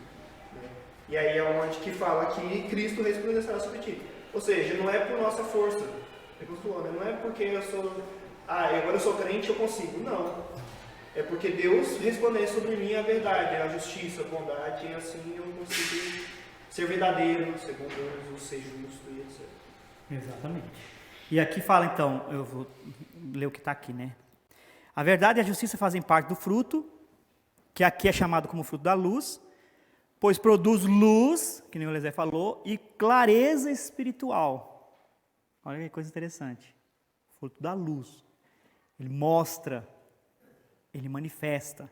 Né? E aí é onde que fala que Cristo resplandecerá sobre ti. Ou seja, não é por nossa força. Não é porque eu sou... agora eu sou crente, eu consigo. Não. É porque Deus resplandece sobre mim a verdade, a justiça, a bondade, e assim eu consigo ser verdadeiro, ser bondoso, ser justo e etc. Exatamente. E aqui fala então, eu vou ler o que está aqui, né? A verdade e a justiça fazem parte do fruto, que aqui é chamado como fruto da luz, pois produz luz, que nem o Eliezer falou, e clareza espiritual. Olha que coisa interessante. O fruto da luz. Ele mostra, ele manifesta.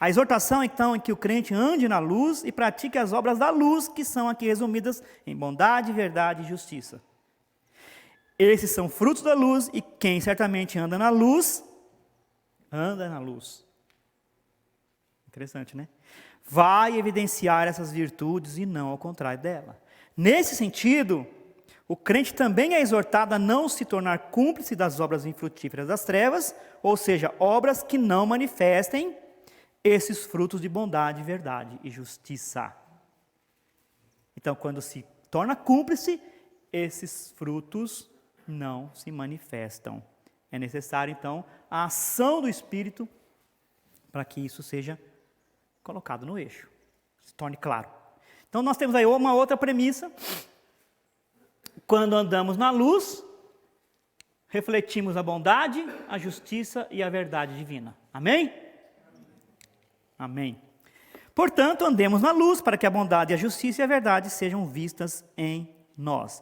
A exortação, então, é que o crente ande na luz e pratique as obras da luz, que são aqui resumidas em bondade, verdade e justiça. Esses são frutos da luz, e quem certamente anda na luz, anda na luz. Interessante, né? Vai evidenciar essas virtudes e não ao contrário dela. Nesse sentido, o crente também é exortado a não se tornar cúmplice das obras infrutíferas das trevas, ou seja, obras que não manifestem esses frutos de bondade, verdade e justiça. Então, quando se torna cúmplice, esses frutos não se manifestam. É necessário, então, a ação do Espírito para que isso seja colocado no eixo, se torne claro. Então, nós temos aí uma outra premissa. Quando andamos na luz, refletimos a bondade, a justiça e a verdade divina. Amém? Amém. Portanto, andemos na luz para que a bondade, a justiça e a verdade sejam vistas em nós.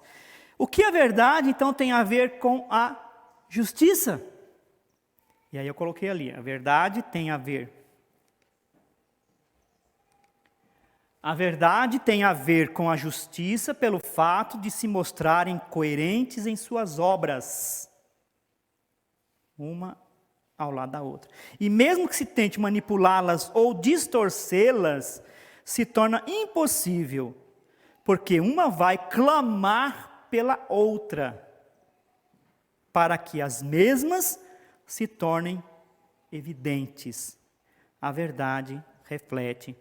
O que a verdade, então, tem a ver com a justiça? E aí eu coloquei ali, a verdade tem a ver. A verdade tem a ver com a justiça pelo fato de se mostrarem coerentes em suas obras, uma ao lado da outra. E mesmo que se tente manipulá-las ou distorcê-las, se torna impossível, porque uma vai clamar pela outra, para que as mesmas se tornem evidentes. A verdade reflete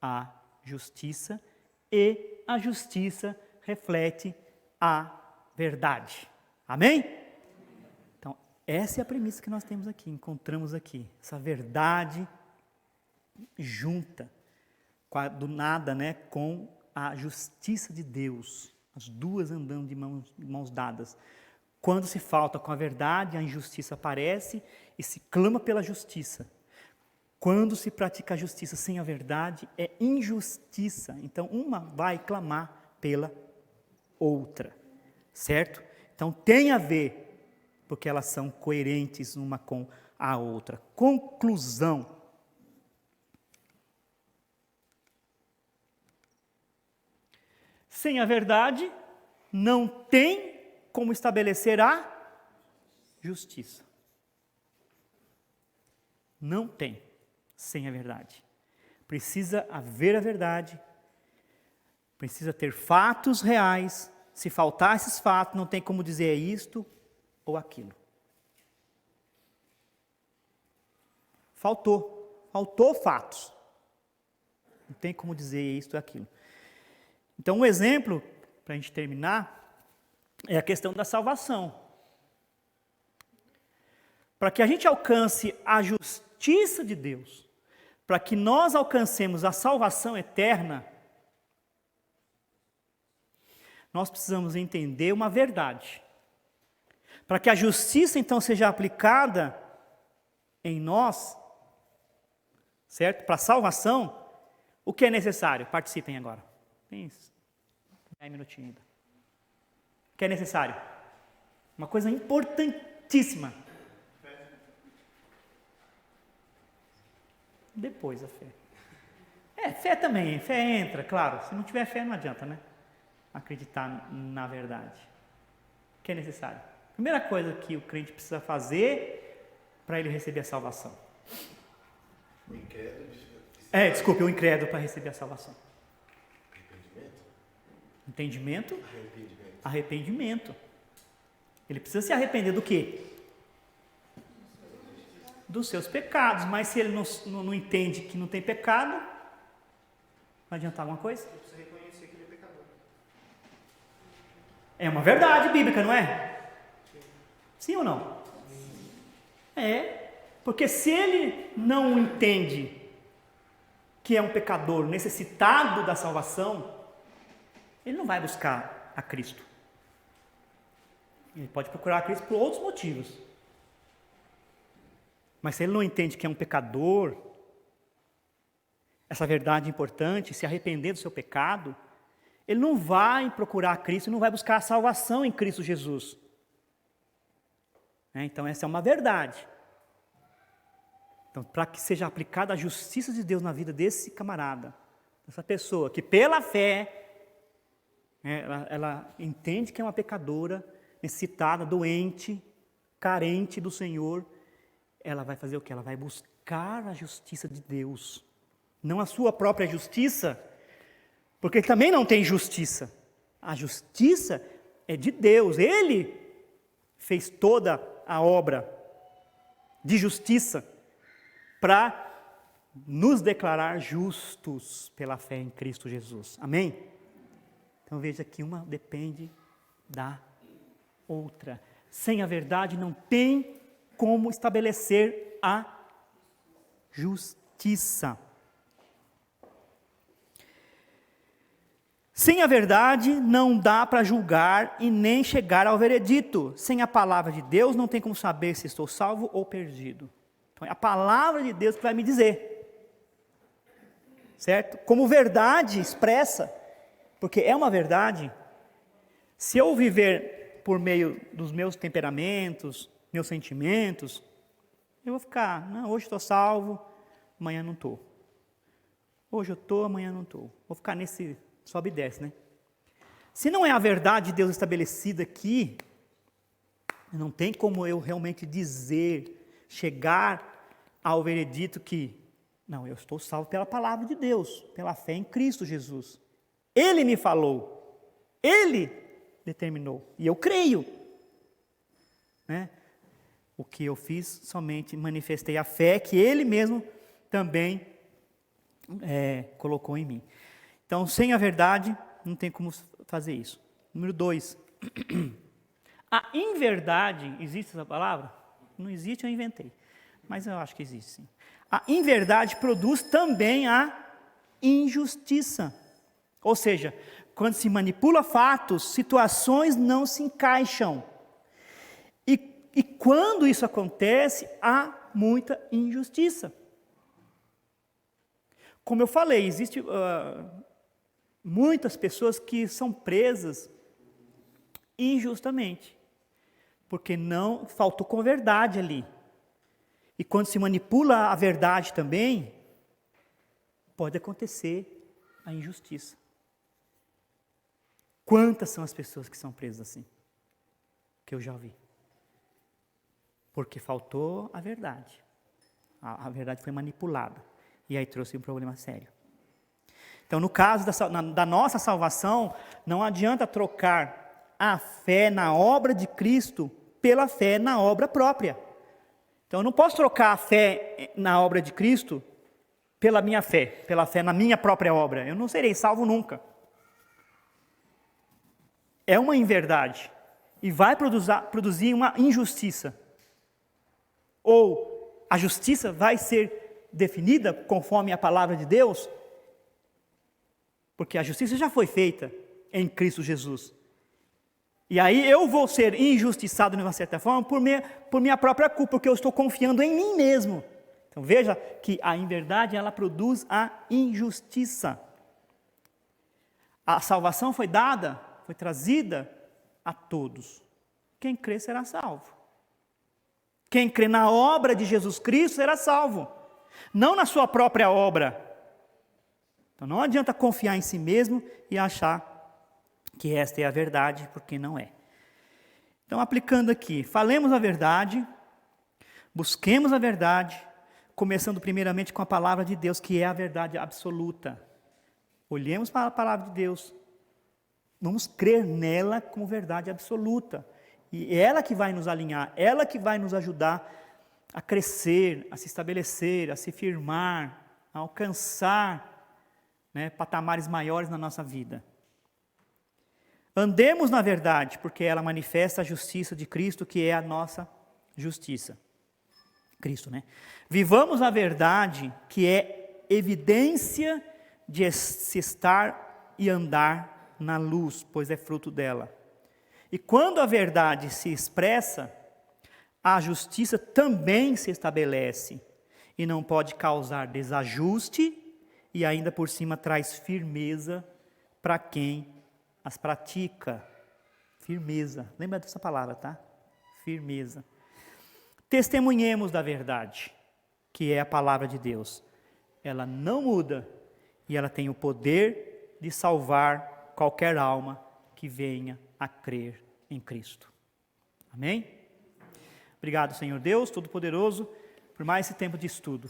a justiça e a justiça reflete a verdade. Amém? Então, essa é a premissa que nós temos aqui, encontramos aqui. Essa verdade junta, do nada, né, com a justiça de Deus. As duas andando de mãos dadas. Quando se falta com a verdade, a injustiça aparece e se clama pela justiça. Quando se pratica a justiça sem a verdade, é injustiça. Então, uma vai clamar pela outra, certo? Então, tem a ver, porque elas são coerentes uma com a outra. Conclusão. Sem a verdade, não tem como estabelecer a justiça. Não tem. Sem a verdade. Precisa haver a verdade, precisa ter fatos reais. Se faltar esses fatos, não tem como dizer é isto ou aquilo. Faltou fatos. Não tem como dizer é isto ou aquilo. Então, um exemplo, para a gente terminar, é a questão da salvação. Para que a gente alcance a justiça de Deus, para que nós alcancemos a salvação eterna, nós precisamos entender uma verdade. Para que a justiça, então, seja aplicada em nós, certo? Para a salvação, o que é necessário? Participem agora. Tem 10 minutinhos ainda. O que é necessário? Uma coisa importantíssima. Depois a fé. Fé também, fé entra, claro. Se não tiver fé, não adianta, né? Acreditar na verdade. O que é necessário? Primeira coisa que o crente precisa fazer para ele receber a salvação. O incrédulo. O incrédulo para receber a salvação. Arrependimento. Entendimento? Arrependimento. Ele precisa se arrepender do quê? Dos seus pecados. Mas se ele não entende que não tem pecado, vai adiantar alguma coisa? Ele precisa reconhecer que ele é pecador. É uma verdade bíblica, não é? Sim ou não? Porque se ele não entende que é um pecador necessitado da salvação, ele não vai buscar a Cristo. Ele pode procurar a Cristo por outros motivos. Mas se ele não entende que é um pecador, essa verdade importante, se arrepender do seu pecado, ele não vai procurar a Cristo, não vai buscar a salvação em Cristo Jesus. Então essa é uma verdade. Então, para que seja aplicada a justiça de Deus na vida desse camarada, dessa pessoa, que pela fé, ela entende que é uma pecadora, necessitada, doente, carente do Senhor, ela vai fazer o quê? Ela vai buscar a justiça de Deus, não a sua própria justiça, porque ele também não tem justiça. A justiça é de Deus, Ele fez toda a obra de justiça para nos declarar justos pela fé em Cristo Jesus. Amém? Então veja que uma depende da outra. Sem a verdade não tem como estabelecer a justiça. Sem a verdade não dá para julgar e nem chegar ao veredito. Sem a palavra de Deus não tem como saber se estou salvo ou perdido. Então é a palavra de Deus que vai me dizer. Certo? Como verdade expressa, porque é uma verdade. Se eu viver por meio dos meus temperamentos, meus sentimentos, eu vou ficar, não, hoje estou salvo, amanhã não estou. Hoje eu estou, amanhã não estou. Vou ficar nesse sobe e desce, né? Se não é a verdade de Deus estabelecida aqui, não tem como eu realmente dizer, chegar ao veredito que, não, eu estou salvo pela palavra de Deus, pela fé em Cristo Jesus. Ele me falou, Ele determinou, e eu creio. Né? O que eu fiz, somente manifestei a fé que Ele mesmo também colocou em mim. Então, sem a verdade, não tem como fazer isso. Número 2. A inverdade, existe essa palavra? Não existe, eu inventei. Mas eu acho que existe, sim. A inverdade produz também a injustiça. Ou seja, quando se manipula fatos, situações não se encaixam. E quando isso acontece, há muita injustiça. Como eu falei, existe muitas pessoas que são presas injustamente, porque não faltou com verdade ali. E quando se manipula a verdade também, pode acontecer a injustiça. Quantas são as pessoas que são presas assim? Que eu já vi. Porque faltou a verdade. A verdade foi manipulada. E aí trouxe um problema sério. Então, no caso da nossa salvação, não adianta trocar a fé na obra de Cristo pela fé na obra própria. Então, eu não posso trocar a fé na obra de Cristo pela minha fé, pela fé na minha própria obra. Eu não serei salvo nunca. É uma inverdade. E vai produzir uma injustiça. Ou a justiça vai ser definida conforme a palavra de Deus, porque a justiça já foi feita em Cristo Jesus. E aí eu vou ser injustiçado de uma certa forma por minha própria culpa, porque eu estou confiando em mim mesmo. Então veja que a inverdade, ela produz a injustiça. A salvação foi dada, foi trazida a todos. Quem crê será salvo. Quem crê na obra de Jesus Cristo será salvo. Não na sua própria obra. Então não adianta confiar em si mesmo e achar que esta é a verdade, porque não é. Então, aplicando aqui, falemos a verdade, busquemos a verdade, começando primeiramente com a palavra de Deus, que é a verdade absoluta. Olhemos para a palavra de Deus, vamos crer nela como verdade absoluta. E é ela que vai nos alinhar, ela que vai nos ajudar a crescer, a se estabelecer, a se firmar, a alcançar patamares maiores na nossa vida. Andemos na verdade, porque ela manifesta a justiça de Cristo, que é a nossa justiça. Cristo, né? Vivamos a verdade, que é evidência de se estar e andar na luz, pois é fruto dela. E quando a verdade se expressa, a justiça também se estabelece e não pode causar desajuste e ainda por cima traz firmeza para quem as pratica. Firmeza. Lembra dessa palavra, tá? Firmeza. Testemunhemos da verdade. que é a palavra de Deus. Ela não muda e ela tem o poder de salvar qualquer alma que venha a crer em Cristo. Amém? Obrigado, Senhor Deus Todo-Poderoso, por mais esse tempo de estudo.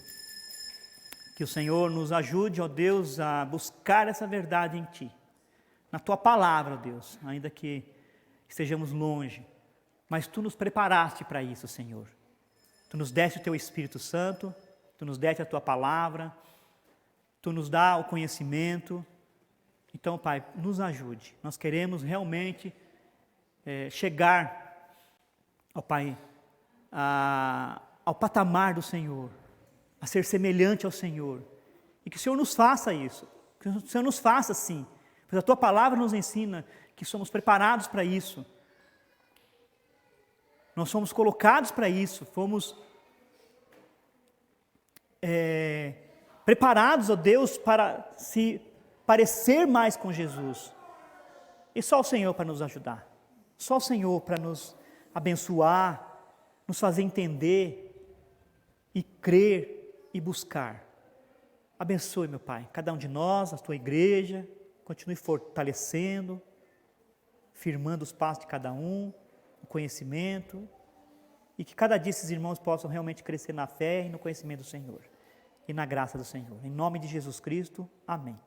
Que o Senhor nos ajude, ó Deus, a buscar essa verdade em Ti. Na Tua palavra, ó Deus, ainda que estejamos longe. Mas Tu nos preparaste para isso, Senhor. Tu nos deste o Teu Espírito Santo, Tu nos deste a Tua palavra, Tu nos dá o conhecimento. Então, Pai, nos ajude. Nós queremos realmente chegar, ó Pai, ao patamar do Senhor, a ser semelhante ao Senhor. E que o Senhor nos faça isso, que o Senhor nos faça assim, pois a Tua palavra nos ensina que somos preparados para isso. Nós somos colocados para isso, fomos preparados, ó Deus, para se parecer mais com Jesus. E só o Senhor para nos ajudar, só o Senhor para nos abençoar, nos fazer entender e crer e buscar. Abençoe, meu Pai, cada um de nós, a Tua igreja, continue fortalecendo, firmando os passos de cada um, o conhecimento, e que cada dia esses irmãos possam realmente crescer na fé e no conhecimento do Senhor, e na graça do Senhor. Em nome de Jesus Cristo, amém.